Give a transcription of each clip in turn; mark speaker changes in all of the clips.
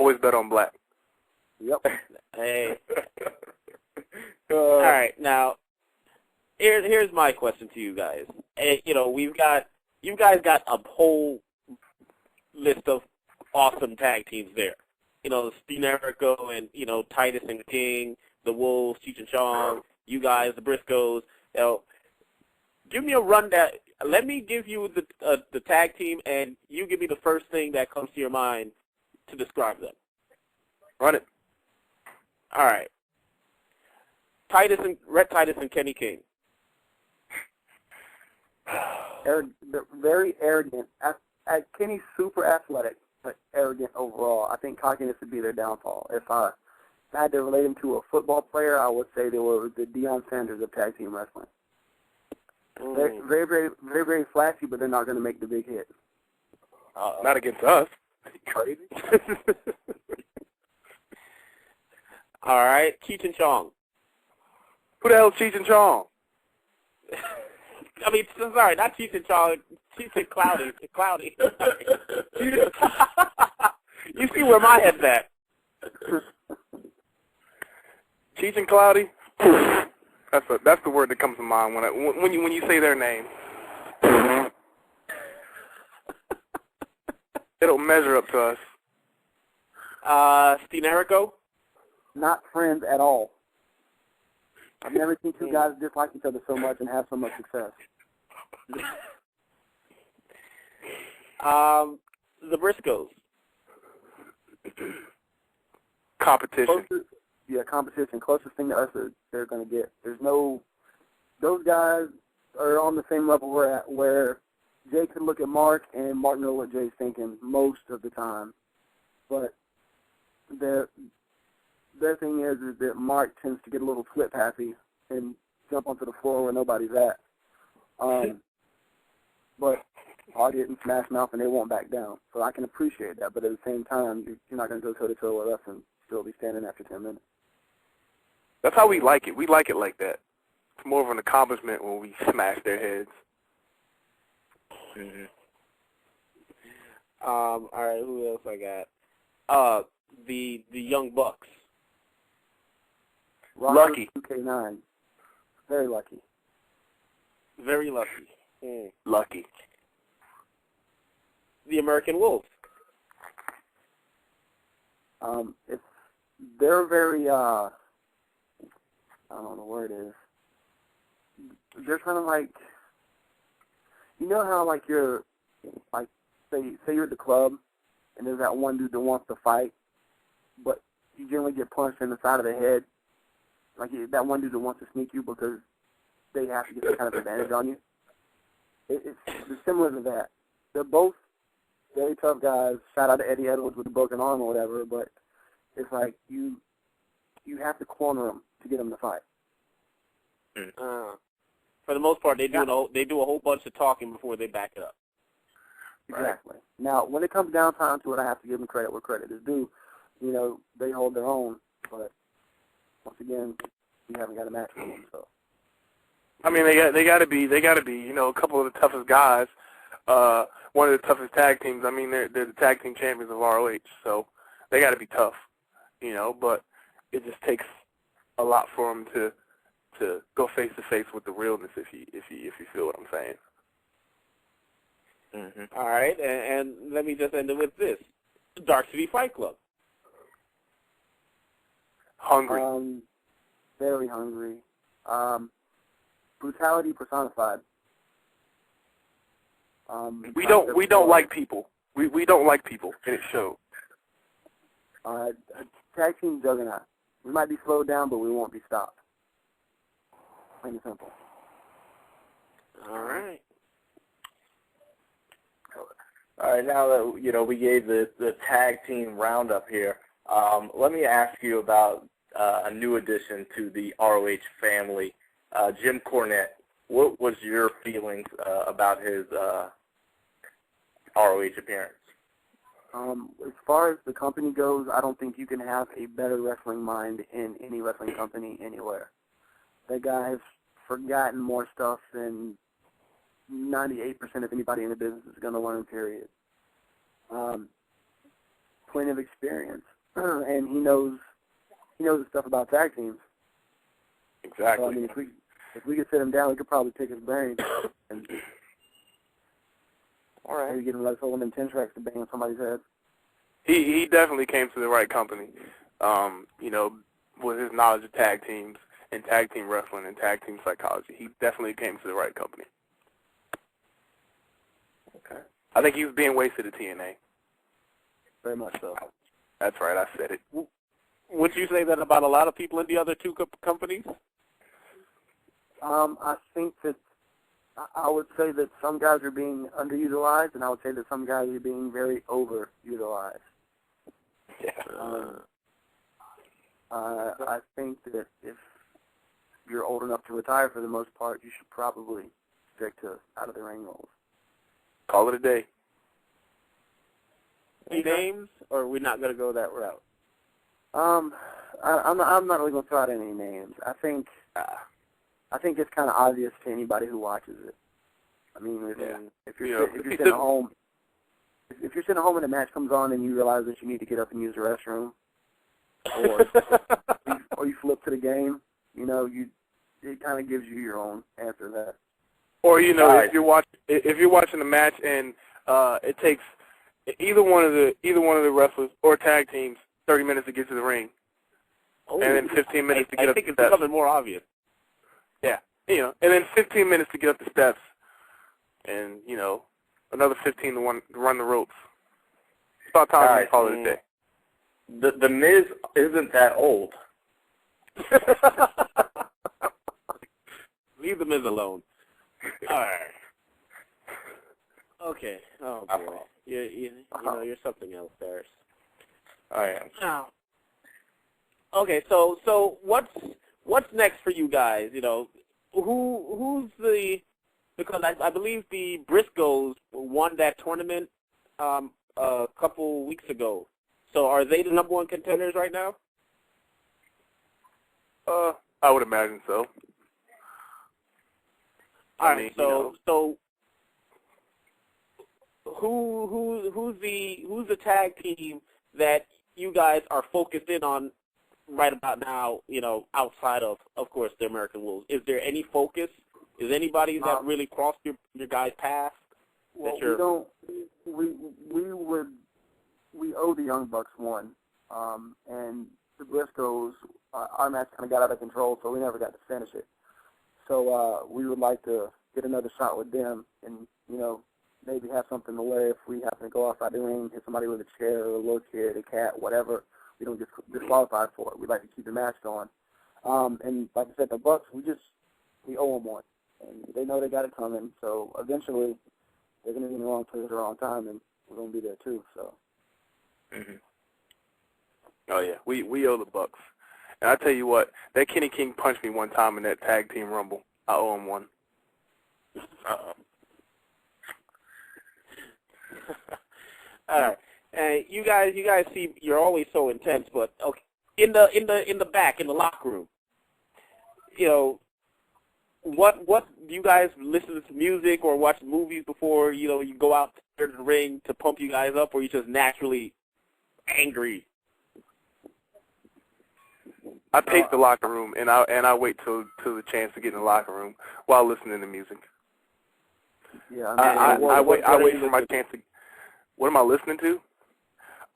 Speaker 1: always bet on black.
Speaker 2: Yep.
Speaker 3: Hey. All right, now here's my question to you guys. You guys got a whole list of awesome tag teams there. Steve Jericho and Titus and King, the Wolves, Cheech and Chong, you guys, the Briscoes. Give me a rundown. Let me give you the tag team, and you give me the first thing that comes to your mind to describe them.
Speaker 1: Run it.
Speaker 3: All right. Rhett Titus and Kenny King.
Speaker 2: They're very arrogant. Kenny's super athletic, but arrogant overall. I think cockiness would be their downfall. If I had to relate him to a football player, I would say they were the Deion Sanders of tag team wrestling. They're very, very, very, very flashy, but they're not going to make the big hit.
Speaker 1: Not against us. Crazy.
Speaker 3: All right, Cheech and Chong.
Speaker 1: Who the hell is Cheech and Chong?
Speaker 3: I mean, sorry, not Cheech and Chong. Cheech and Cloudy. You see where my head's at.
Speaker 1: Cheech and Cloudy? That's the word that comes to mind when you say their name. They don't measure up to us.
Speaker 3: Steve Jericho?
Speaker 2: Not friends at all. I've never seen two guys dislike each other so much and have so much success.
Speaker 3: The Briscoes.
Speaker 1: Competition.
Speaker 2: Competition. Closest thing to us that they're going to get. Those guys are on the same level we're at, where Jay can look at Mark and Mark knows what Jay's thinking most of the time. But their thing is that Mark tends to get a little flip happy and jump onto the floor where nobody's at. But hard hitting, smash mouth, and they won't back down. So I can appreciate that, but at the same time, you're not going to go toe-to-toe with us and still be standing after 10 minutes.
Speaker 1: That's how we like it. We like it like that. It's more of an accomplishment when we smash their heads.
Speaker 3: Mm-hmm. All right, who else I got? The Young Bucks.
Speaker 1: Lucky.
Speaker 2: 2K9. Very lucky.
Speaker 3: Very lucky.
Speaker 1: Lucky.
Speaker 3: The American Wolves.
Speaker 2: They're very, I don't know what the word is. They're kind of like, you know how like you're, like, say you're at the club and there's that one dude that wants to fight, but you generally get punched in the side of the head. Like that one dude that wants to sneak you because they have to get some kind of advantage on you. It's similar to that. They're both very tough guys. Shout out to Eddie Edwards with the broken arm or whatever, but it's like you have to corner them to get them to fight.
Speaker 3: For the most part, they do a whole bunch of talking before they back it up.
Speaker 2: Exactly. Right. Now, when it comes down time to it, I have to give them credit where credit is due. They hold their own, but once again, we haven't got a match with them. So,
Speaker 1: I mean, they got to be, a couple of the toughest guys. One of the toughest tag teams. I mean, they're the tag team champions of ROH, so they got to be tough. But it just takes a lot for them to go face to face with the realness. If you feel what I'm saying.
Speaker 3: Mm-hmm. All right, and let me just end it with this: Dark City Fight Club.
Speaker 1: Hungry.
Speaker 2: Very hungry. Brutality personified.
Speaker 1: We don't like people. We don't like people, and it shows.
Speaker 2: Tag team juggernaut. We might be slowed down, but we won't be stopped. Plain and simple.
Speaker 3: All right.
Speaker 4: All right, now that we gave the tag team roundup here, let me ask you about a new addition to the ROH family, Jim Cornette. What was your feelings about his ROH appearance?
Speaker 2: As far as the company goes, I don't think you can have a better wrestling mind in any wrestling company anywhere. That guy has forgotten more stuff than 98% of anybody in the business is going to learn, period. plenty of experience, and he knows the stuff about tag teams.
Speaker 1: Exactly.
Speaker 2: So, I mean, if we could sit him down, we could probably pick his brains and
Speaker 3: All right.
Speaker 2: maybe get him like one of them 10 tracks to bang on somebody's head.
Speaker 1: He definitely came to the right company. You know, with his knowledge of tag teams and tag team wrestling and tag team psychology, he definitely came to the right company.
Speaker 4: Okay.
Speaker 1: I think he was being wasted at TNA.
Speaker 2: Very much so.
Speaker 1: That's right, I said it.
Speaker 3: Would you say that about a lot of people in the other two companies?
Speaker 2: I think that I would say that some guys are being underutilized, and I would say that some guys are being very overutilized.
Speaker 1: Yeah.
Speaker 2: I think that if you're old enough to retire, for the most part, you should probably stick to out of the ring roles.
Speaker 1: Call it a day.
Speaker 3: Any names, or are we not going to go that route?
Speaker 2: I'm not really going to throw out any names. I think it's kind of obvious to anybody who watches it. I mean, if you're sitting at home, if you're sitting at home and a match comes on and you realize that you need to get up and use the restroom, or you flip to the game, you know, it kind of gives you your own answer to that.
Speaker 1: Or if you're watching a match and it takes either one of the wrestlers or tag teams 30 minutes to get to the ring, and then 15 minutes to get up the steps. I think it's
Speaker 3: becoming more obvious.
Speaker 1: Yeah, and then 15 minutes to get up the steps, and another 15 to run the ropes. It's about time to call it a day.
Speaker 4: The Miz isn't that old.
Speaker 3: Leave the Miz alone. All right. Okay. Oh boy. You're something else, Ferris.
Speaker 4: I am.
Speaker 3: Oh. Okay. So what's next for you guys? Who's the, because I believe the Briscoes won that tournament a couple weeks ago. So are they the number one contenders right now?
Speaker 1: I would imagine so.
Speaker 3: All right. So who's the tag team that you guys are focused in on right about now? Outside of course, the American Wolves. Is there any focus? Is anybody that really crossed your guys' path?
Speaker 2: Well, we owe the Young Bucks one, and the Briscoes. Our match kind of got out of control, so we never got to finish it. So we would like to get another shot with them, and maybe have something to where if we happen to go outside the ring, hit somebody with a chair or a little kid, a cat, whatever, we don't get disqualified for it. We'd like to keep the match going. And like I said, the Bucks, we owe them one, and they know they got it coming. So eventually, they're going to be in the wrong place at the wrong time, and we're going to be there too. So.
Speaker 4: Mm-hmm.
Speaker 1: Oh yeah, we owe the Bucks. And I tell you what, that Kenny King punched me one time in that tag team rumble. I owe him one.
Speaker 3: All right, you guys see you're always so intense, but okay, in the back in the locker room, what do you guys listen to music or watch movies before you go out to the ring to pump you guys up, or you just naturally angry?
Speaker 1: I pace the locker room, and I wait till the chance to get in the locker room while listening to music.
Speaker 2: Yeah,
Speaker 1: I wait for my chance to. What am I listening to?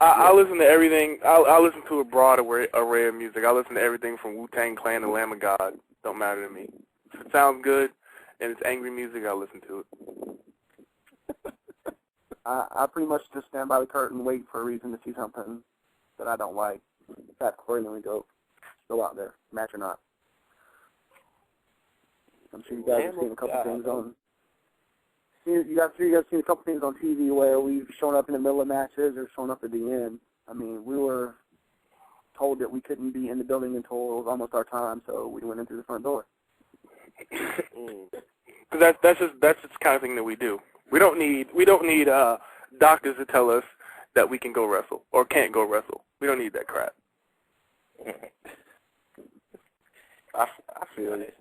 Speaker 1: I listen to everything. I listen to a broad array of music. I listen to everything from Wu-Tang Clan to Lamb of God. Don't matter to me. If it sounds good and it's angry music, I listen to it.
Speaker 2: I pretty much just stand by the curtain and wait for a reason to see something that I don't like. That's accordingly go out there, match or not. I'm sure you guys have seen a couple things on. You guys seen a couple things on TV where we've shown up in the middle of matches or shown up at the end. I mean, we were told that we couldn't be in the building until it was almost our time, so we went in through the front door.
Speaker 1: Because that's just the kind of thing that we do. We don't need doctors to tell us that we can go wrestle or can't go wrestle. We don't need that crap.
Speaker 4: I feel it.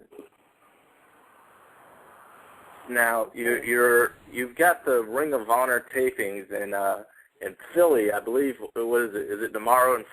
Speaker 4: Now you've got the Ring of Honor tapings, and in Philly, I believe. What is it? Is it tomorrow and